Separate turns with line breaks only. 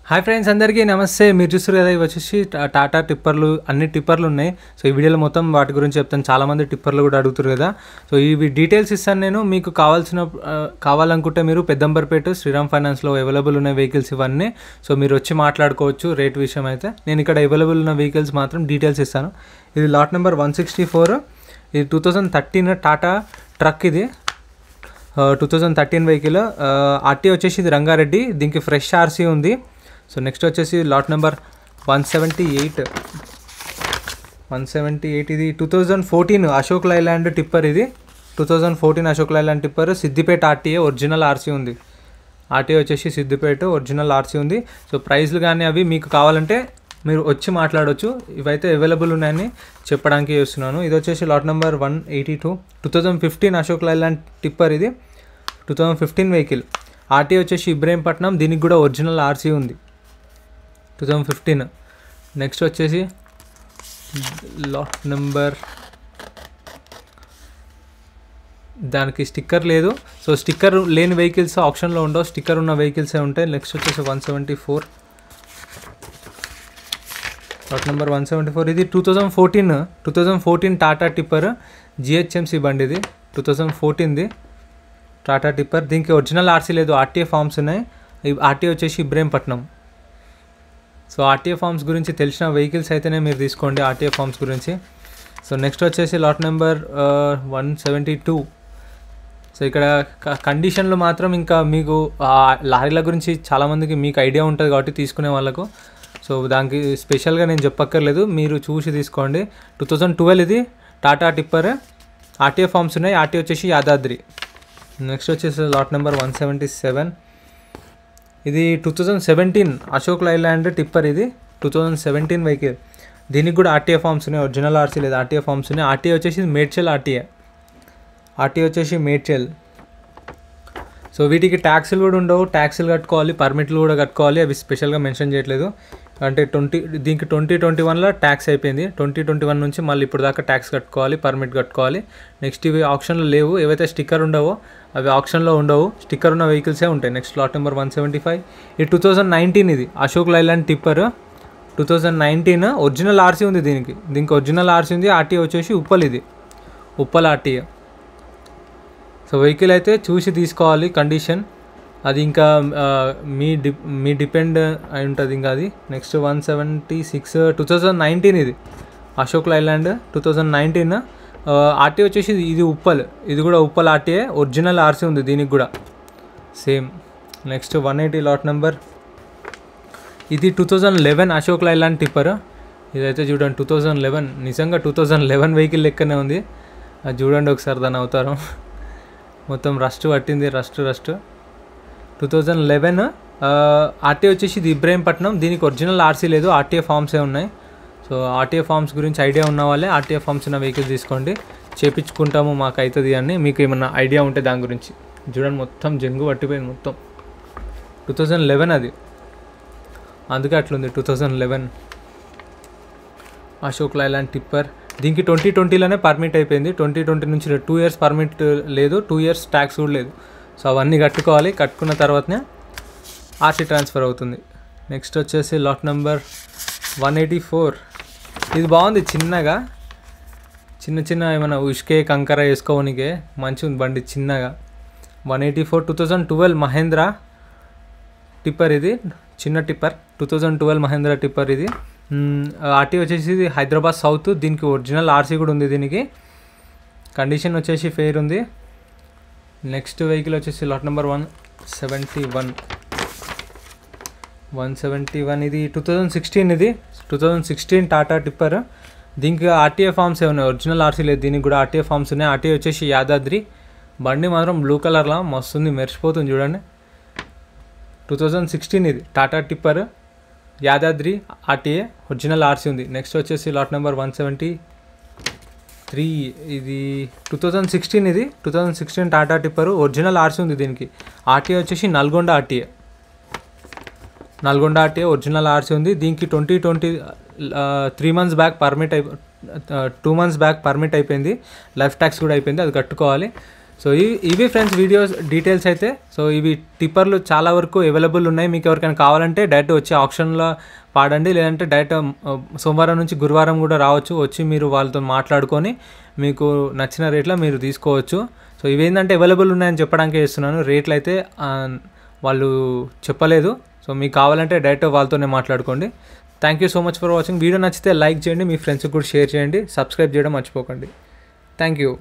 Hi friends, అందరికీ నమస్తే. మీరు చూస్తారు కదా, ఇవి వచ్చేసి టాటా టిప్పర్లు, అన్ని టిప్పర్లు ఉన్నాయి. సో ఈ వీడియోలో మొత్తం వాటి గురించి చెప్తాను. చాలామంది టిప్పర్లు కూడా అడుగుతారు కదా. సో ఇవి డీటెయిల్స్ ఇస్తాను నేను. మీకు కావాలనుకుంటే మీరు పెద్దంబర్పేట శ్రీరామ్ ఫైనాన్స్లో అవైలబుల్ ఉన్న వెహికల్స్ ఇవన్నీ. సో మీరు వచ్చి మాట్లాడుకోవచ్చు రేట్ విషయం అయితే. నేను ఇక్కడ అవైలబుల్ ఉన్న వెహికల్స్ మాత్రం డీటెయిల్స్ ఇస్తాను. ఇది లాట్ నెంబర్ 164. ఇది 2013 టాటా ట్రక్. ఇది 2013 వెహికల్. ఆర్టీ వచ్చేసి ఇది రంగారెడ్డి. దీనికి ఫ్రెష్ ఆర్సీ ఉంది. సో నెక్స్ట్ వచ్చేసి లాట్ నెంబర్ 178. ఇది 2014 అశోక్ లైలాండ్ టిప్పర్. ఇది 2014 Ashok Leyland tipper. Siddipet RTA original RC ఉంది. ఆర్టీఏ వచ్చేసి సిద్దిపేట ఒరిజినల్ ఆర్సీ ఉంది. సో ప్రైస్లు కానీ అవి మీకు కావాలంటే మీరు వచ్చి మాట్లాడవచ్చు. ఇవైతే అవైలబుల్ ఉన్నాయని చెప్పడానికి చేస్తున్నాను. ఇది వచ్చేసి lot number 182. 2015 Ashok Leyland tipper. ఇది 2015 వెహికల్. ఆర్టీఏ వచ్చేసి ఇబ్రహీంపట్నం. దీనికి కూడా ఒరిజినల్ ఆర్సీ ఉంది. 2015. నెక్స్ట్ వచ్చేసి లాట్ నెంబర్, దానికి స్టిక్కర్ లేదు. సో స్టిక్కర్ లేని వెహికల్స్ ఆప్షన్లో ఉండవు, స్టిక్కర్ ఉన్న వెహికల్సే ఉంటాయి. నెక్స్ట్ వచ్చేసి 174. Lot number 174. ఇది 2014 టాటా టిప్పర్. జిహెచ్ఎంసీ బండి. ఇది 2014ది టాటా టిప్పర్. దీనికి ఒరిజినల్ ఆర్సీ లేదు, ఆర్టీఏ ఫామ్స్ ఉన్నాయి. ఆర్టీఏ వచ్చేసి ఇబ్రహీంపట్నం. సో ఆర్టీఏ ఫామ్స్ గురించి తెలిసిన వెహికల్స్ అయితేనే మీరు తీసుకోండి, ఆర్టీఏ ఫామ్స్ గురించి. సో నెక్స్ట్ వచ్చేసి లాట్ నెంబర్ 172. సో ఇక్కడ కండిషన్లు మాత్రం ఇంకా మీకు లారీల గురించి చాలామందికి మీకు ఐడియా ఉంటుంది కాబట్టి తీసుకునే వాళ్ళకు. సో దానికి స్పెషల్గా నేను చెప్పక్కర్లేదు, మీరు చూసి తీసుకోండి. 2012 ఇది టాటా టిప్పర్. ఆర్టీఏ ఫామ్స్ ఉన్నాయి. ఆర్టీఏ వచ్చేసి యాదాద్రి. నెక్స్ట్ వచ్చేసి లాట్ నెంబర్ 177. ఇది 2017 అశోక్ లైలాండ్ టిప్పర్. ఇది 2017 వెహికల్. దీనికి కూడా ఆర్టీఏ ఫామ్స్ ఉన్నాయి, ఒరిజినల్ ఆర్సీ లేదు, ఆర్టీఏ ఫామ్స్ ఉన్నాయి. ఆర్టీఏ వచ్చేసి మేడ్చల్ ఆర్టీఏ. ఆర్టీఏ వచ్చేసి మేడ్చల్. సో వీటికి ట్యాక్సులు కూడా ఉండవు, ట్యాక్సులు కట్టుకోవాలి, పర్మిట్లు కూడా కట్టుకోవాలి. అవి స్పెషల్గా మెన్షన్ చేయట్లేదు. అంటే దీనికి 2021లో ట్యాక్స్ అయిపోయింది. 2021 నుంచి మళ్ళీ ఇప్పుడు దాకా ట్యాక్స్ కట్టుకోవాలి, పర్మిట్ కట్టుకోవాలి. నెక్స్ట్ ఇవి ఆప్షన్లో లేవు. ఏవైతే స్టిక్కర్ ఉండవో అవి ఆప్షన్లో ఉండవు, స్టిక్కర్ ఉన్న వెహికల్సే ఉంటాయి. Next lot number 175. ఇది 2019 ఇది Ashok Leyland tipper. 2019 original RC ఉంది. దీనికి ఒరిజినల్ ఆర్సీ ఉంది. ఆర్టీఏ వచ్చేసి ఉప్పల్. ఇది ఉప్పల్ ఆర్టీఏ. సో వెహికల్ అయితే చూసి తీసుకోవాలి కండిషన్. అది ఇంకా మీ డిపెండ్ అయి ఉంటుంది ఇంకా అది. నెక్స్ట్ 176. 2019 ఇది అశోక్ లైలాండ్ 2019. ఆర్టీఏ వచ్చేసి ఇది ఉప్పల్. ఇది కూడా ఉప్పల్ ఆర్టీఏ. ఒరిజినల్ ఆర్సీ ఉంది దీనికి కూడా సేమ్. Next 180 lot number. ఇది 2011 అశోక్ లైలాండ్ టిప్పర్. ఇదైతే చూడండి 2011. నిజంగా 2011 వెహికల్ లెక్కనే ఉంది. అది చూడండి ఒకసారి దాని అవతారం. మొత్తం రస్ట్ పట్టింది, రస్ట్. 2011 ఆర్టీఏ వచ్చేసి ఇది ఇబ్రహీంపట్నం. దీనికి ఒరిజినల్ ఆర్సీ లేదు, ఆర్టీఏ ఫామ్సే ఉన్నాయి. సో ఆర్టీఏ ఫామ్స్ గురించి ఐడియా ఉన్న వాళ్ళే ఆర్టీఏ ఫామ్స్ ఉన్న వెహికల్ తీసుకోండి. చేపించుకుంటాము మాకు అవుతుంది అని మీకు ఏమన్నా ఐడియా ఉంటే దాని గురించి. చూడండి మొత్తం జంగు పట్టిపోయింది మొత్తం. 2011 అది, అందుకే అట్లుంది. 2011 అశోక్ లైలాండ్ టిప్పర్. దీనికి 2020లోనే పర్మిట్ అయిపోయింది. 2020 నుంచి 2 ఇయర్స్ పర్మిట్ లేదు, 2 ఇయర్స్ ట్యాక్స్ కూడా లేదు. సో అవన్నీ కట్టుకోవాలి. కట్టుకున్న తర్వాతనే ఆర్సీ ట్రాన్స్ఫర్ అవుతుంది. నెక్స్ట్ వచ్చేసి లాట్ నెంబర్ 184. ఇది బాగుంది, చిన్నగా చిన్న ఏమైనా ఉష్కే కంకర వేసుకోవడానికే మంచిగా ఉంది బండి, చిన్నగా. 184. 2012 మహేంద్రా టిప్పర్. ఇది చిన్న టిప్పర్. 2012 మహేంద్రా టిప్పర్. ఇది ఆర్టీ వచ్చేసి ఇది హైదరాబాద్ సౌత్. దీనికి ఒరిజినల్ ఆర్సీ కూడా ఉంది. దీనికి కండిషన్ వచ్చేసి ఫెయిర్ ఉంది. నెక్స్ట్ వెహికల్ వచ్చేసి లాట్ నెంబర్ 171. ఇది 2016. ఇది 2016 టాటా టిప్పర్. దీనికి ఆర్టీఏ ఫామ్స్ ఉన్నాయి, ఒరిజినల్ ఆర్సీ లేదు. దీనికి కూడా ఆర్టీఏ ఫామ్స్ ఉన్నాయి. ఆర్టీఏ వచ్చేసి యాదాద్రి. బండి మాత్రం బ్లూ కలర్లో మస్తుంది, మెరిసిపోతుంది చూడండి. 2016 ఇది Tata tipper, Yadadri RTA, original RC ఉంది. నెక్స్ట్ వచ్చేసి లాట్ నెంబర్ 173. ఇది 2016. ఇది 2016 టాటా టిప్పర్, ఒరిజినల్ ఆర్సీ ఉంది. దీనికి ఆర్టీఏ వచ్చేసి నల్గొండ ఆర్టీఏ. ఒరిజినల్ ఆర్సీ ఉంది. దీనికి 3 months back permit 2 months back permit అయిపోయింది. లైఫ్ ట్యాక్స్ కూడా అయిపోయింది, అది కట్టుకోవాలి. సో ఇవి ఫ్రెండ్స్ వీడియోస్ డీటెయిల్స్ అయితే. సో ఇవి టిప్పర్లు చాలా వరకు అవైలబుల్ ఉన్నాయి. మీకు ఎవరికైనా కావాలంటే డైరెక్ట్ వచ్చి ఆప్షన్లో పాడండి, లేదంటే డైరెక్ట్ సోమవారం నుంచి గురువారం కూడా రావచ్చు. వచ్చి మీరు వాళ్ళతో మాట్లాడుకొని మీకు నచ్చిన రేట్లో మీరు తీసుకోవచ్చు. సో ఇవేంటంటే అవైలబుల్ ఉన్నాయని చెప్పడానికి చేస్తున్నాను. రేట్లు అయితే వాళ్ళు చెప్పలేదు. సో మీకు కావాలంటే డైరెక్ట్ వాళ్ళతోనే మాట్లాడుకోండి. Thank you so much for watching. Video నచ్చితే లైక్ చేయండి, మీ ఫ్రెండ్స్కి కూడా షేర్ చేయండి, సబ్స్క్రైబ్ చేయడం మర్చిపోకండి. Thank you.